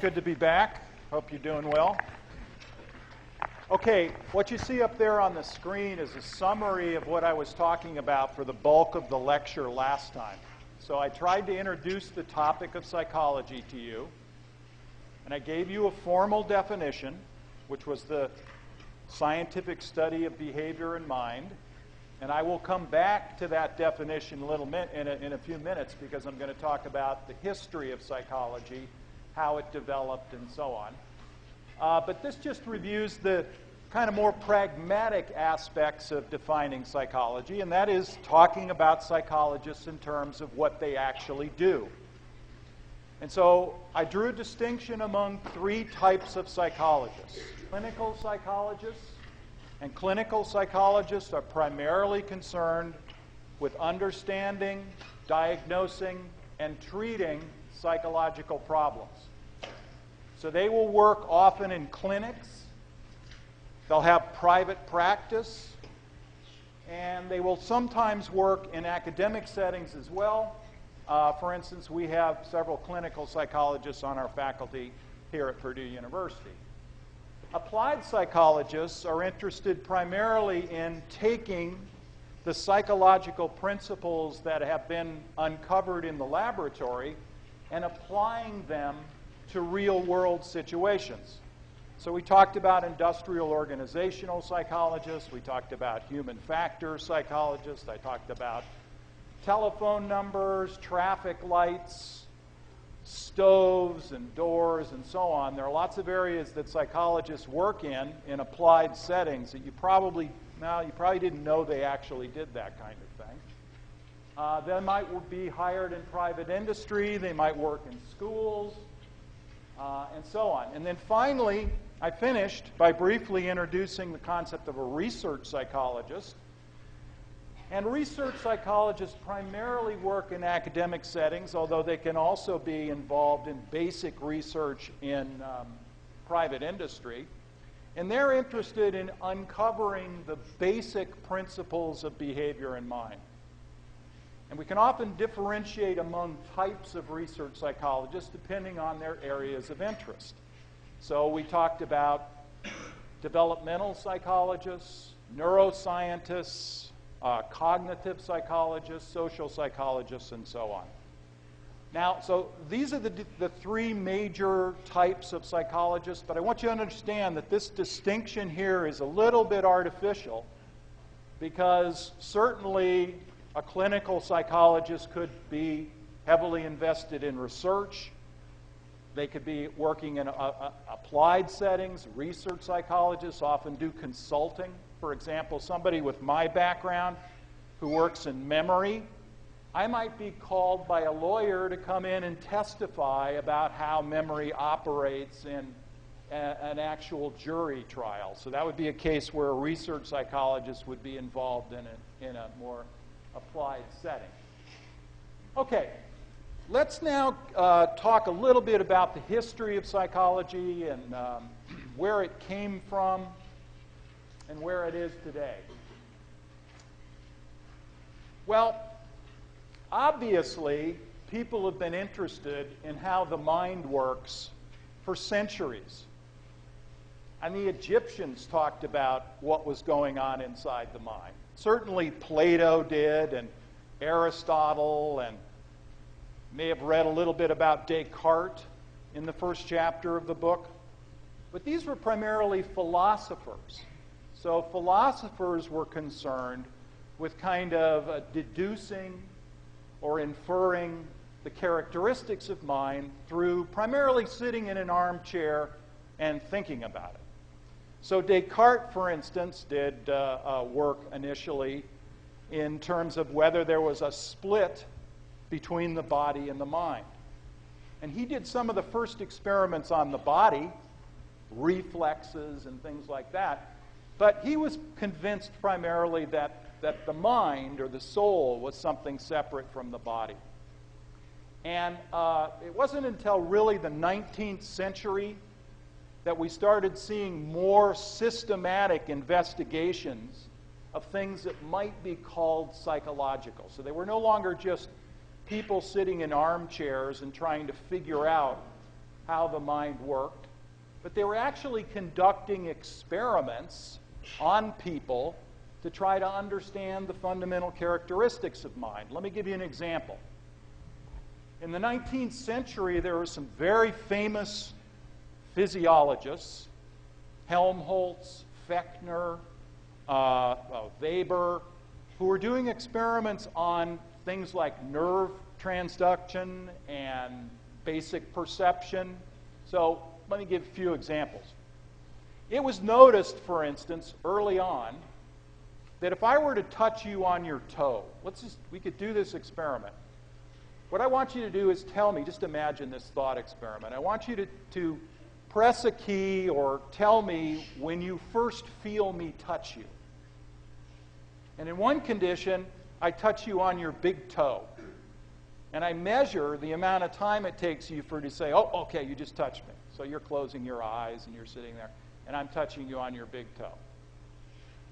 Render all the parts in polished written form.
good to be back. Hope you're doing well. Okay, what you see up there on the screen is a summary of what I was talking about for the bulk of the lecture last time. So I tried to introduce the topic of psychology to you, and I gave you a formal definition, which was the scientific study of behavior and mind. And I will come back to that definition in a few minutes because I'm going to talk about the history of psychology, how it developed, and so on. But this just reviews the kind of more pragmatic aspects of defining psychology, and that is talking about psychologists in terms of what they actually do. And so I drew a distinction among three types of psychologists. Clinical psychologists. And clinical psychologists are primarily concerned with understanding, diagnosing, and treating psychological problems. So they will work often in clinics, they'll have private practice, and they will sometimes work in academic settings as well. For instance, we have several clinical psychologists on our faculty here at Purdue University. Applied psychologists are interested primarily in taking the psychological principles that have been uncovered in the laboratory and applying them to real-world situations. So we talked about industrial organizational psychologists, we talked about human factor psychologists, I talked about telephone numbers, traffic lights, stoves and doors and so on. There are lots of areas that psychologists work in applied settings that you probably didn't know they actually did that kind of thing. They might be hired in private industry, they might work in schools, and so on. And then finally, I finished by briefly introducing the concept of a research psychologist. And research psychologists primarily work in academic settings, although they can also be involved in basic research in private industry. And they're interested in uncovering the basic principles of behavior and mind. And we can often differentiate among types of research psychologists depending on their areas of interest. So we talked about developmental psychologists, neuroscientists, cognitive psychologists, social psychologists, and so on. Now, so these are the three major types of psychologists, but I want you to understand that this distinction here is a little bit artificial because certainly a clinical psychologist could be heavily invested in research. They could be working in applied settings. Research psychologists often do consulting. For example, somebody with my background who works in memory, I might be called by a lawyer to come in and testify about how memory operates in an actual jury trial. So that would be a case where a research psychologist would be involved in a more applied setting. Okay, let's now talk a little bit about the history of psychology and where it came from and where it is today. Well, obviously, people have been interested in how the mind works for centuries. And the Egyptians talked about what was going on inside the mind. Certainly Plato did, and Aristotle, and may have read a little bit about Descartes in the first chapter of the book. But these were primarily philosophers. So philosophers were concerned with kind of deducing or inferring the characteristics of mind through primarily sitting in an armchair and thinking about it. So Descartes, for instance, did work initially in terms of whether there was a split between the body and the mind. And he did some of the first experiments on the body, reflexes and things like that. But he was convinced primarily that the mind or the soul was something separate from the body. And it wasn't until really the 19th century that we started seeing more systematic investigations of things that might be called psychological. So they were no longer just people sitting in armchairs and trying to figure out how the mind worked, but they were actually conducting experiments on people to try to understand the fundamental characteristics of mind. Let me give you an example. In the 19th century, there were some very famous physiologists, Helmholtz, Fechner, Weber, who were doing experiments on things like nerve transduction and basic perception. So let me give a few examples. It was noticed, for instance, early on, that if I were to touch you on your toe, we could do this experiment. What I want you to do is tell me, just imagine this thought experiment. I want you to press a key or tell me when you first feel me touch you. And in one condition, I touch you on your big toe. And I measure the amount of time it takes you to say, oh, okay, you just touched me. So you're closing your eyes and you're sitting there, and I'm touching you on your big toe.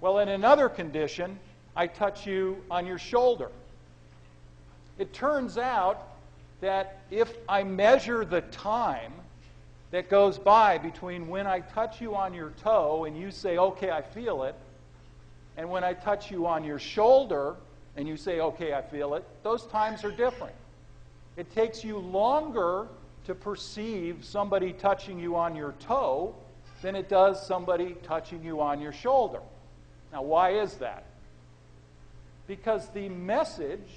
Well, in another condition, I touch you on your shoulder. It turns out that if I measure the time that goes by between when I touch you on your toe and you say, okay, I feel it, and when I touch you on your shoulder and you say, okay, I feel it, those times are different. It takes you longer to perceive somebody touching you on your toe than it does somebody touching you on your shoulder. Now, why is that? Because the message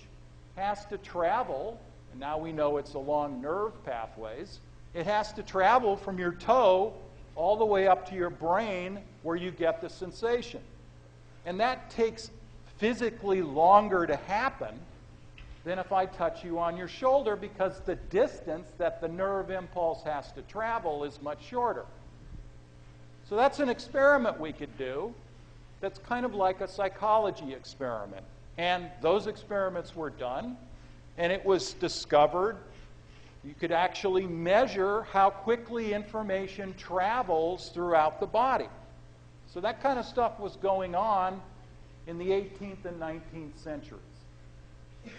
has to travel, and now we know it's along nerve pathways, it has to travel from your toe all the way up to your brain where you get the sensation. And that takes physically longer to happen than if I touch you on your shoulder, because the distance that the nerve impulse has to travel is much shorter. So that's an experiment we could do that's kind of like a psychology experiment. And those experiments were done, and it was discovered you could actually measure how quickly information travels throughout the body. So that kind of stuff was going on in the 18th and 19th centuries.